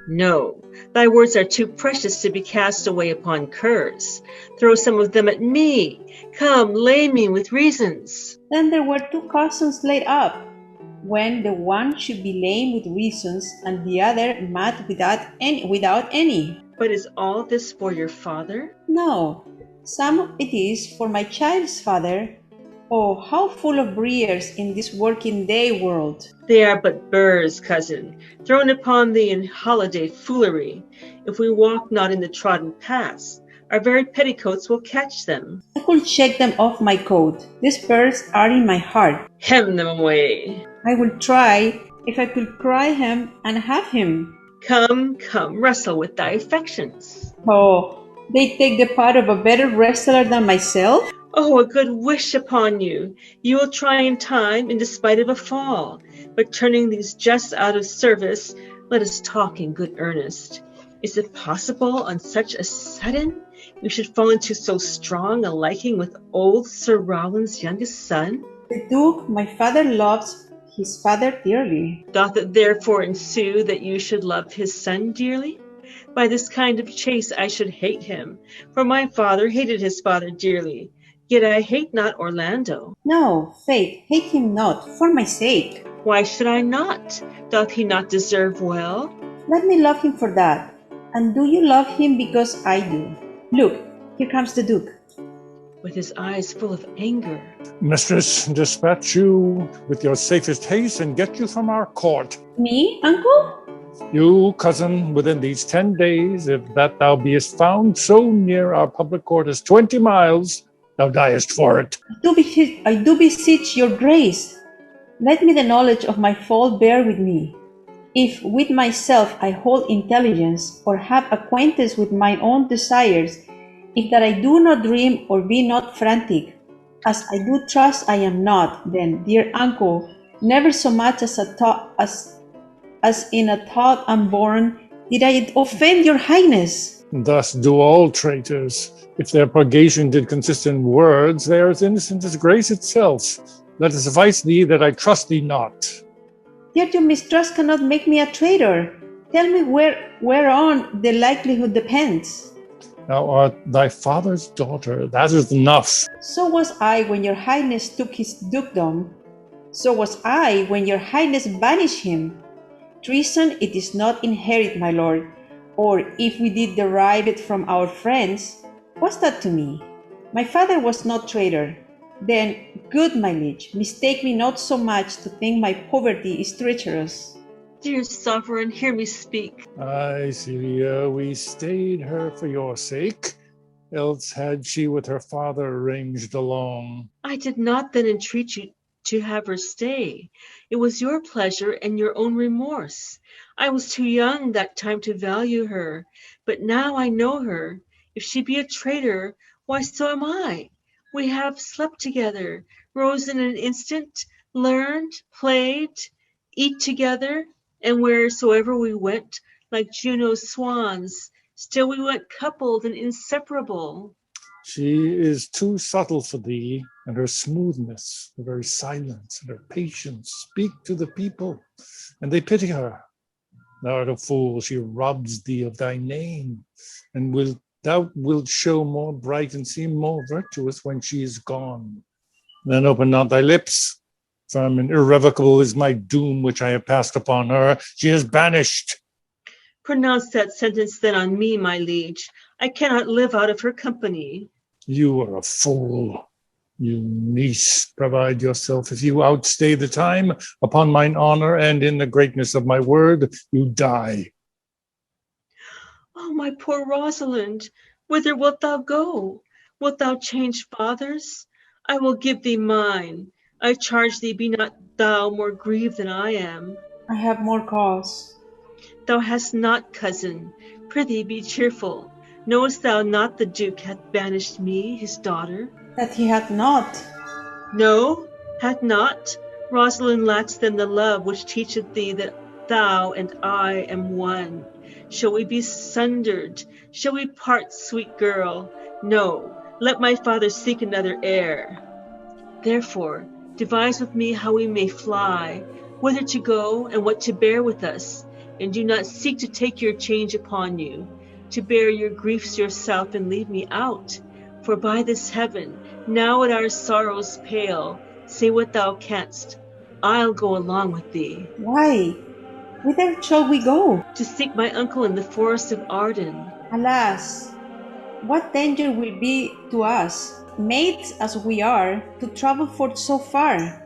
No, thy words are too precious to be cast away upon curs. Throw some of them at me. Come, lay me with reasons. Then there were two cousins laid up, when the one should be lame with reasons, and the other mad without any. But is all this for your father? No, some of it is for my child's father. Oh, how full of briars in this working day world! They are but burrs, cousin, thrown upon thee in holiday foolery. If we walk not in the trodden paths, our very petticoats will catch them. I could shake them off my coat. These burrs are in my heart. Hem them away. I will try, if I could cry him and have him. Come, come, wrestle with thy affections. Oh, they take the part of a better wrestler than myself? Oh, a good wish upon you. You will try in time, in despite of a fall. But turning these jests out of service, let us talk in good earnest. Is it possible on such a sudden we should fall into so strong a liking with old Sir Rowland's youngest son? The Duke, my father, loves his father dearly. Doth it therefore ensue that you should love his son dearly? By this kind of chase I should hate him, for my father hated his father dearly. Yet I hate not Orlando. No, faith, hate him not, for my sake. Why should I not? Doth he not deserve well? Let me love him for that. And do you love him because I do? Look, here comes the Duke. With his eyes full of anger. Mistress, dispatch you with your safest haste and get you from our court. Me, uncle? You, cousin, within these 10 days, if that thou beest found so near our public court as 20 miles, thou diest for it. I do beseech your grace. Let me the knowledge of my fault bear with me. If with myself I hold intelligence, or have acquaintance with mine own desires, if that I do not dream or be not frantic, as I do trust I am not, then, dear uncle, never so much as in a thought unborn did I offend your highness. Thus do all traitors. If their purgation did consist in words, they are as innocent as grace itself. Let it suffice thee that I trust thee not. Yet your mistrust cannot make me a traitor. Tell me whereon the likelihood depends. Thou art thy father's daughter, that is enough. So was I when your highness took his dukedom. So was I when your highness banished him. Treason it is not inherit, my lord, or if we did derive it from our friends, what's that to me? My father was not traitor. Then, good my liege, mistake me not so much to think my poverty is treacherous. Dear sovereign, hear me speak. Ay, Celia, we stayed her for your sake, else had she with her father ranged along. I did not then entreat you to have her stay. It was your pleasure and your own remorse. I was too young that time to value her, but now I know her. If she be a traitor, why so am I. We have slept together, rose in an instant, learned, played, eat together, and wheresoever we went, like Juno's swans, still we went coupled and inseparable. She is too subtle for thee, and her smoothness, her very silence, and her patience speak to the people, and they pity her. Thou art a fool, she robs thee of thy name, and thou wilt show more bright and seem more virtuous when she is gone. Then open not thy lips. Firm and irrevocable is my doom which I have passed upon her. She is banished. Pronounce that sentence then on me, my liege. I cannot live out of her company. You are a fool. You niece, provide yourself. If you outstay the time, upon mine honor and in the greatness of my word, you die. Oh, my poor Rosalind, whither wilt thou go? Wilt thou change fathers? I will give thee mine. I charge thee, be not thou more grieved than I am. I have more cause. Thou hast not, cousin. Prithee be cheerful. Knowest thou not the Duke hath banished me, his daughter? That he hath not. No, hath not? Rosalind lacks then the love which teacheth thee that thou and I am one. Shall we be sundered? Shall we part, sweet girl? No, let my father seek another heir. Therefore, devise with me how we may fly, whither to go, and what to bear with us, and do not seek to take your change upon you, to bear your griefs yourself and leave me out. For by this heaven, now at our sorrows pale, say what thou canst. I'll go along with thee. Why? Whither shall we go? To seek my uncle in the forest of Arden. Alas, what danger will be to us, maids as we are, to travel forth so far?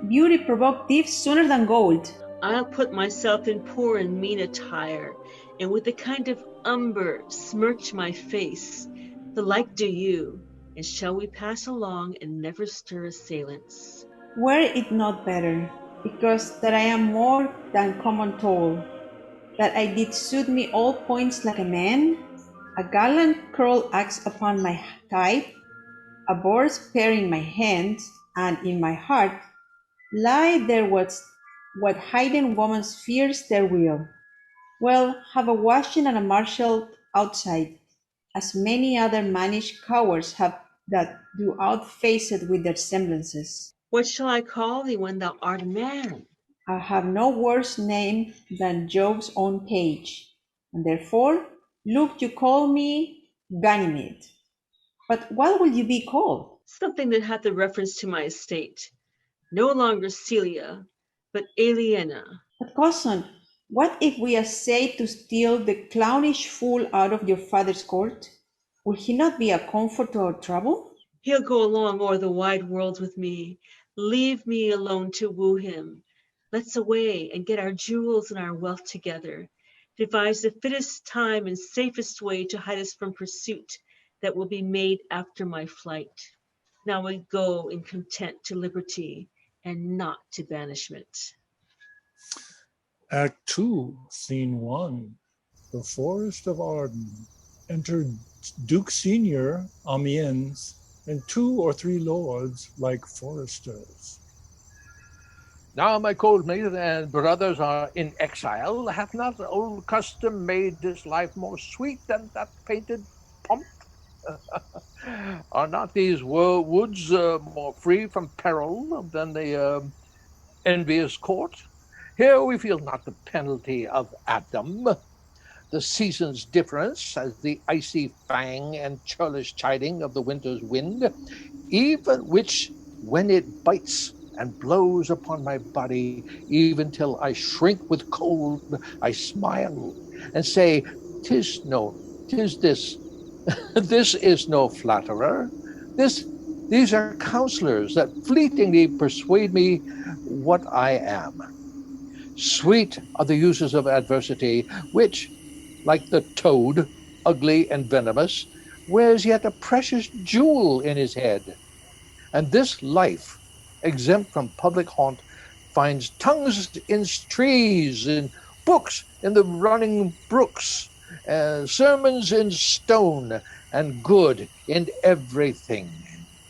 Beauty provoked thieves sooner than gold. I'll put myself in poor and mean attire, and with a kind of umber smirch my face. The like do you, and shall we pass along and never stir assailants? Were it not better, because that I am more than common tall, that I did suit me all points like a man, a gallant curl axe upon my thigh, a boar spear in my hand, and in my heart lie there what hidden woman fears their will. Well, have a washing and a marshal outside, as many other mannish cowards have that do outface it with their semblances. What shall I call thee when thou art a man? I have no worse name than Job's own page, and therefore look you call me Ganymede. But what will you be called? Something that hath a reference to my estate. No longer Celia, but Aliena. But cousin, what if we essay to steal the clownish fool out of your father's court? Will he not be a comfort to our trouble? He'll go along o'er the wide world with me. Leave me alone to woo him. Let's away and get our jewels and our wealth together. Devise the fittest time and safest way to hide us from pursuit that will be made after my flight. Now we go in content to liberty and not to banishment. Act 2, Scene 1, the Forest of Arden. Enter Duke Senior, Amiens, and 2 or 3 lords like foresters. Now my cold maid and brothers are in exile. Hath not old custom made this life more sweet than that painted pomp? Are not these woods more free from peril than the envious court? Here we feel not the penalty of Adam, the season's difference, as the icy fang and churlish chiding of the winter's wind, even which, when it bites and blows upon my body, even till I shrink with cold, I smile and say, "'Tis this, this is no flatterer. This, these are counselors that fleetingly persuade me what I am. Sweet are the uses of adversity, which, like the toad, ugly and venomous, wears yet a precious jewel in his head. And this life, exempt from public haunt, finds tongues in trees, in books, in the running brooks, sermons in stone, and good in everything."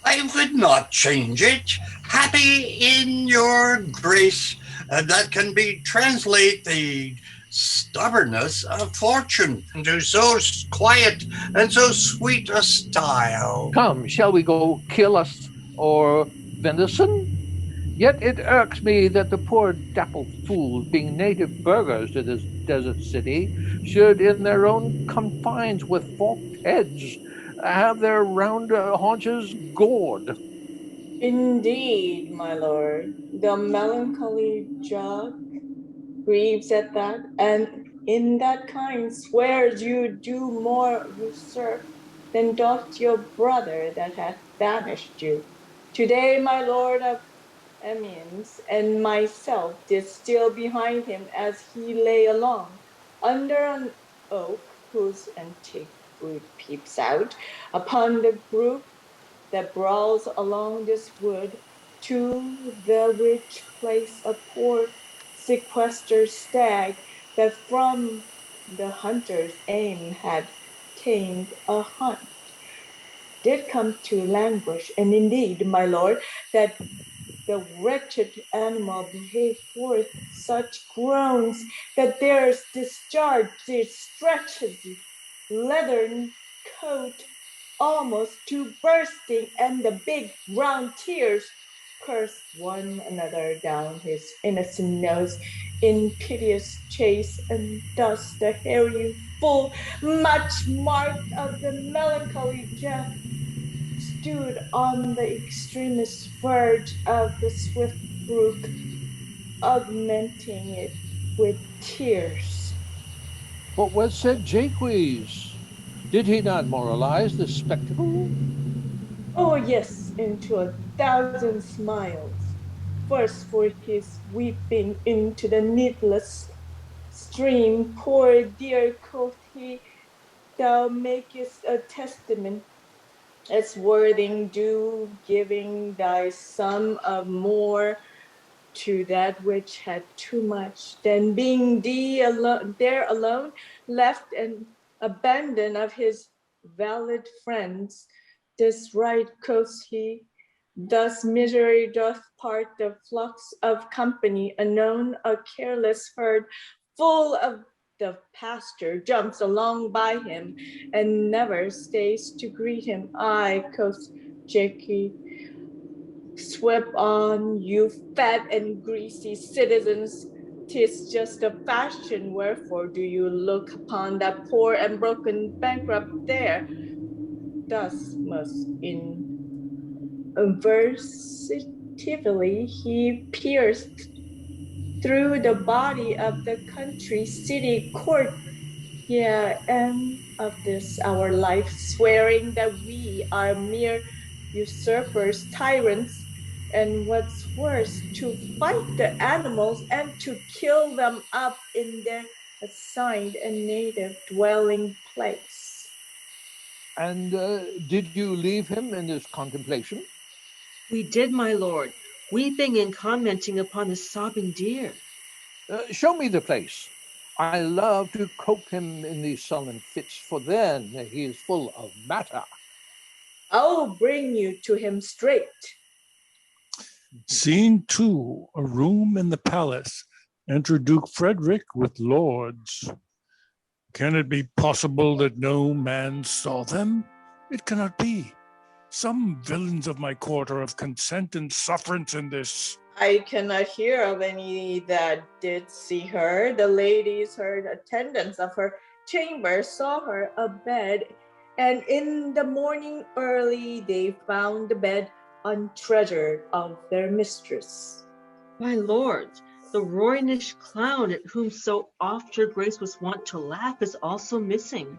I would not change it. Happy in your grace, that can be translate the stubbornness of fortune into so quiet and so sweet a style. Come, shall we go kill us or venison? Yet it irks me that the poor dappled fools, being native burghers to this desert city, should in their own confines with forked heads have their round haunches gored. Indeed, my lord, the melancholy jug grieves at that, and in that kind swears you do more usurp than doth your brother that hath banished you. Today, my lord of Amiens and myself did steal behind him as he lay along, under an oak whose antique wood peeps out upon the brook that brawls along this wood, to the which place a poor sequestered stag that from the hunter's aim had tamed a hunt, did come to languish. And indeed, my lord, that the wretched animal behaved forth such groans that there's discharged, there stretches leathern coat almost to bursting, and the big round tears cursed one another down his innocent nose in piteous chase, and thus the hairy full much marked of the melancholy Jeff stood on the extremest verge of the swift brook, augmenting it with tears. But what said Jaques? Did he not moralize the spectacle? Oh, yes, into 1,000 smiles. First for his weeping into the needless stream, poor dear, quoth he, thou makest a testament as worthing due, giving thy sum of more to that which had too much, than being there alone, left and abandoned of his valid friends. This right, quoth he, thus misery doth part the flocks of company, anon a careless herd full of the pasture jumps along by him and never stays to greet him. I, quoth Jakey, swept on, you fat and greasy citizens. 'Tis just a fashion, wherefore do you look upon that poor and broken bankrupt there? Thus must inversitively he pierced through the body of the country city court. Yeah, and of this our life, swearing that we are mere usurpers, tyrants, and what's worse, to fight the animals and to kill them up in their assigned and native dwelling place. And did you leave him in this contemplation? We did, my lord, weeping and commenting upon the sobbing deer. Show me the place. I love to cope him in these sullen fits, for then he is full of matter. I'll bring you to him straight. Scene 2, a room in the palace. Enter Duke Frederick with lords. Can it be possible that no man saw them? It cannot be. Some villains of my court are of consent and sufferance in this. I cannot hear of any that did see her. The ladies heard attendants of her chamber saw her a bed, and in the morning early they found the bed untreasured of their mistress. My lord, the Roynish clown at whom so oft her grace was wont to laugh is also missing.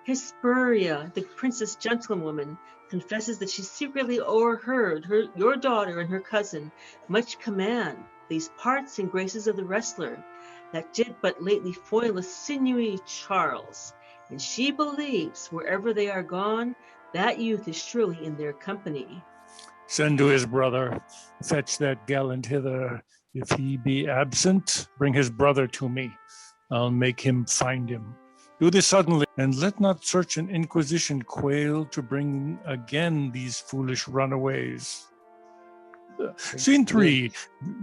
Hesperia, the princess gentlewoman, confesses that she secretly o'erheard your daughter and her cousin much command these parts and graces of the wrestler, that did but lately foil a sinewy Charles, and she believes, wherever they are gone, that youth is surely in their company. Send to his brother, fetch that gallant hither. If he be absent, bring his brother to me. I'll make him find him. Do this suddenly, and let not search and inquisition quail to bring again these foolish runaways. Scene 3.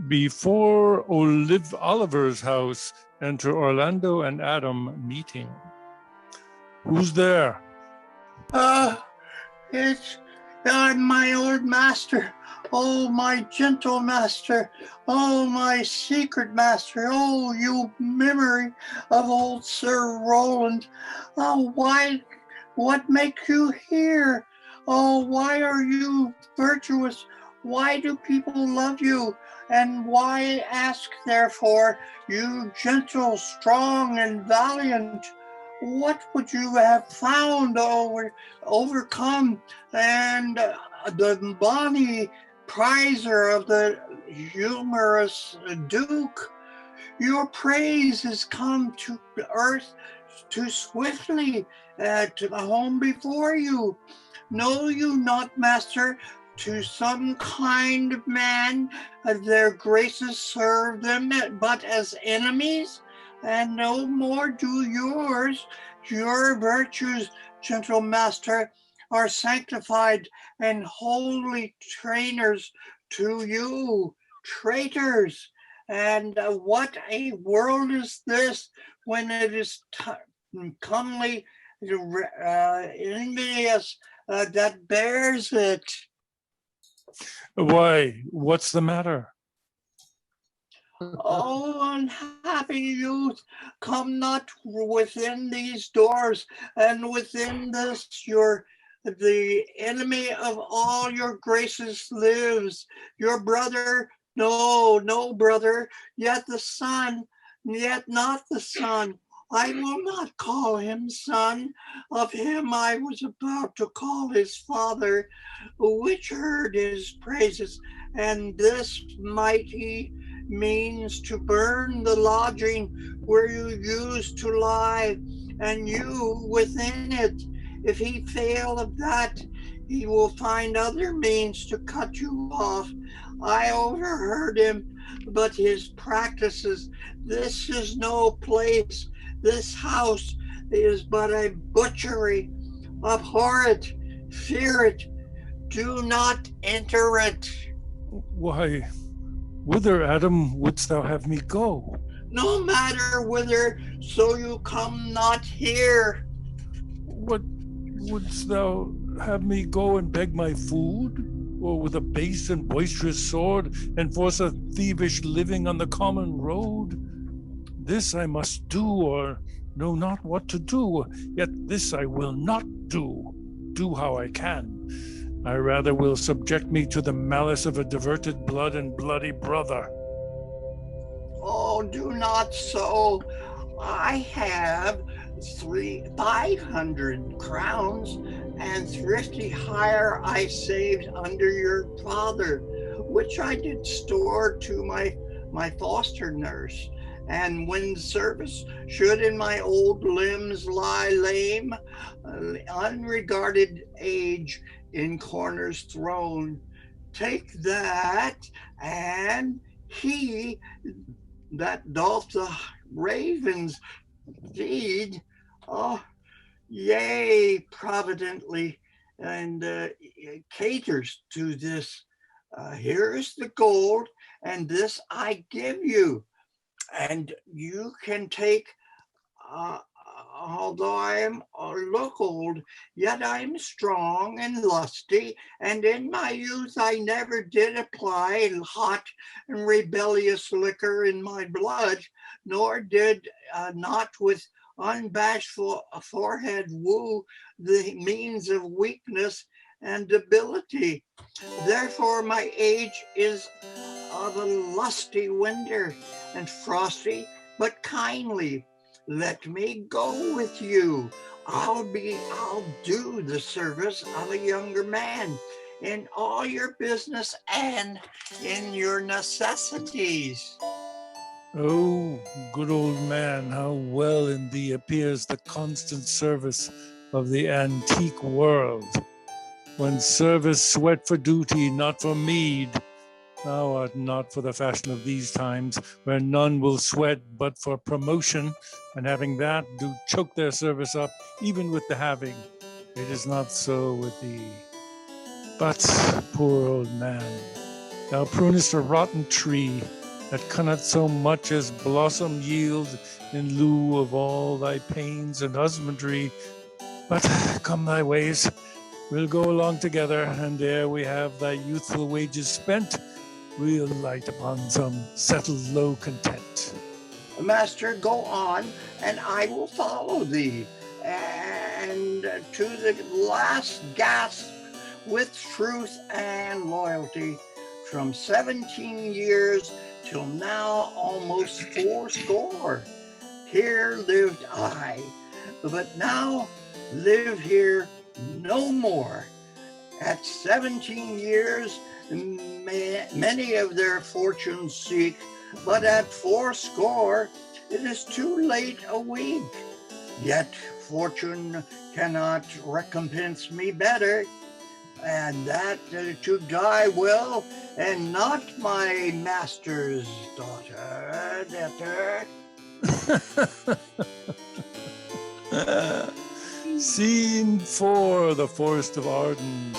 Before Oliver's house, enter Orlando and Adam meeting. Who's there? It's my old master. Oh, my gentle master. Oh, my secret master. Oh, you memory of old Sir Roland. Oh, what makes you here? Oh, why are you virtuous? Why do people love you? And why ask, therefore, you gentle, strong, and valiant? What would you have found overcome? And the bonny prizer of the humorous Duke, your praise has come to earth too swiftly, to the home before you. Know you not, master, to some kind of man their graces serve them but as enemies? And no more do yours. Your virtues, gentle master, are sanctified and holy trainers to you, traitors. And what a world is this when it is comely, envious that bears it. Why, what's the matter? Oh, unhappy youth, come not within these doors, and within this the enemy of all your graces lives. Your brother, no brother, yet the son, yet not the son. I will not call him son. Of him I was about to call his father, which heard his praises, and this mighty means to burn the lodging where you used to lie, and you within it. If he fail of that, he will find other means to cut you off. I overheard him, but his practices, this is no place. This house is but a butchery. Abhor it, fear it, do not enter it. Why, whither, Adam, wouldst thou have me go? No matter whither, so you come not here. What, wouldst thou have me go and beg my food? Or with a base and boisterous sword enforce a thievish living on the common road? This I must do, or know not what to do, yet this I will not do how I can. I rather will subject me to the malice of a diverted blood and bloody brother. Oh, do not so. I have 500 crowns and thrifty hire I saved under your father, which I did store to my foster nurse. And when service should in my old limbs lie lame, unregarded age in corners thrown, take that, and he that doth the ravens feed, yea, providently, and caters to this. Here is the gold, and this I give you. And you can take, although I am look old, yet I'm strong and lusty, and in my youth I never did apply hot and rebellious liquor in my blood, nor did not with unbashful forehead woo the means of weakness and debility. Therefore my age is of a lusty winter and frosty, but kindly. Let me go with you. I'll do the service of a younger man in all your business and in your necessities. Oh, good old man, how well in thee appears the constant service of the antique world. When service sweat for duty, not for meed, thou art not for the fashion of these times, where none will sweat but for promotion, and having that, do choke their service up, even with the having. It is not so with thee. But, poor old man, thou prunest a rotten tree that cannot so much as blossom yield in lieu of all thy pains and husbandry. But come thy ways, we'll go along together, and ere we have thy youthful wages spent, we'll light upon some settled low content. Master, go on, and I will follow thee, and to the last gasp with truth and loyalty, from 17 years till now almost 80. Here lived I, but now live here no more. At 17 years, many of their fortunes seek, but at 80 it is too late a week. Yet fortune cannot recompense me better, and that to die well, and not my master's daughter. Scene 4, the Forest of Arden.